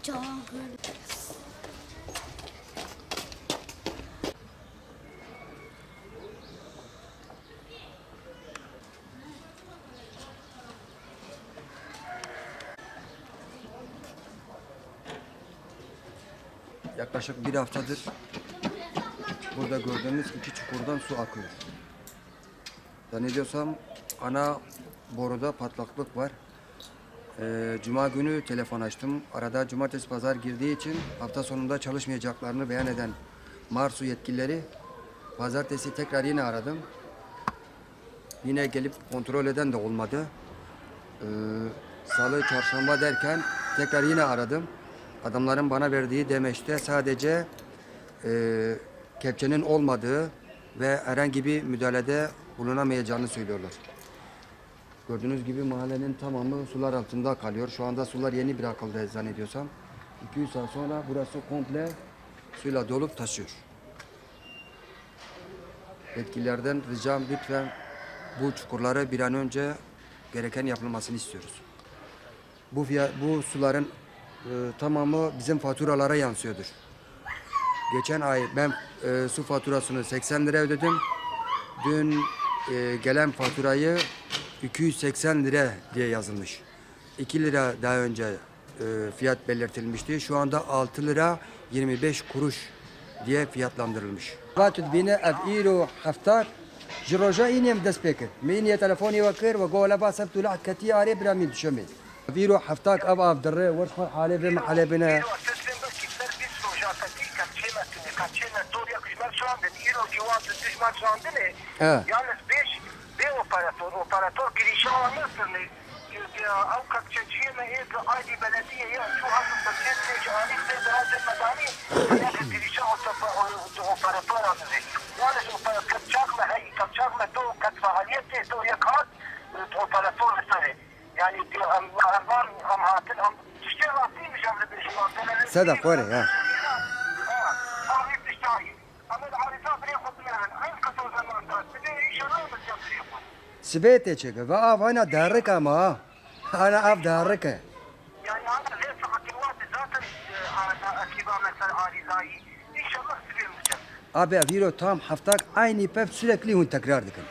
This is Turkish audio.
Yaklaşık bir haftadır burada gördüğünüz iki çukurdan su akıyor. Zannediyorsam ana boruda patlaklık var. Cuma günü telefon açtım. Arada cumartesi pazar girdiği için hafta sonunda çalışmayacaklarını beyan eden Marsu yetkilileri pazartesi tekrar yine aradım. Yine gelip kontrol eden de olmadı. Salı, çarşamba derken tekrar yine aradım. Adamların bana verdiği demeçte sadece kepçenin olmadığı ve herhangi bir müdahalede bulunamayacağını söylüyorlar. Gördüğünüz gibi mahallenin tamamı sular altında kalıyor. Şu anda sular yeni bırakıldı zannediyorsam. 200 saat sonra burası komple suyla dolup taşıyor. Yetkililerden ricam lütfen bu çukurları bir an önce gereken yapılmasını istiyoruz. Bu suların tamamı bizim faturalara yansıyordur. Geçen ay ben su faturasını 80 lira ödedim. Dün gelen faturayı 280 lira diye yazılmış. 2 lira daha önce fiyat belirtilmişti. Şu anda 6 lira 25 kuruş diye fiyatlandırılmış. Vatut bine ev'iru haftar jiroja inem despeket. Miniye telefoni vakir ve gola basab tula kati are bramil şömil. Ev'iru haftak ab derre warfa hale ve mahalle bine. Yalnız 5 operatör girişi alamazsın. او كتشجينا ايه ايدي بلديه يا شو هذا بسيط عليك ده هذا المدني لكن girişi operatör anızı. Yani كتشغله هي كتشغله تو كفعاليته تو يكاد operatör mesela. Yani ambar amhatın tişteri atıymış amre bir şey. Sadaf var ya. سبيت يا شيخ فاف انا دارك ما انا اف دارك يعني انا ليش حكي الوقت ذاته اتباع مثلا عارضاي ان شاء الله سبيل Abi Aviro tam haftak aynı pep sürekli hun tekrar dikin.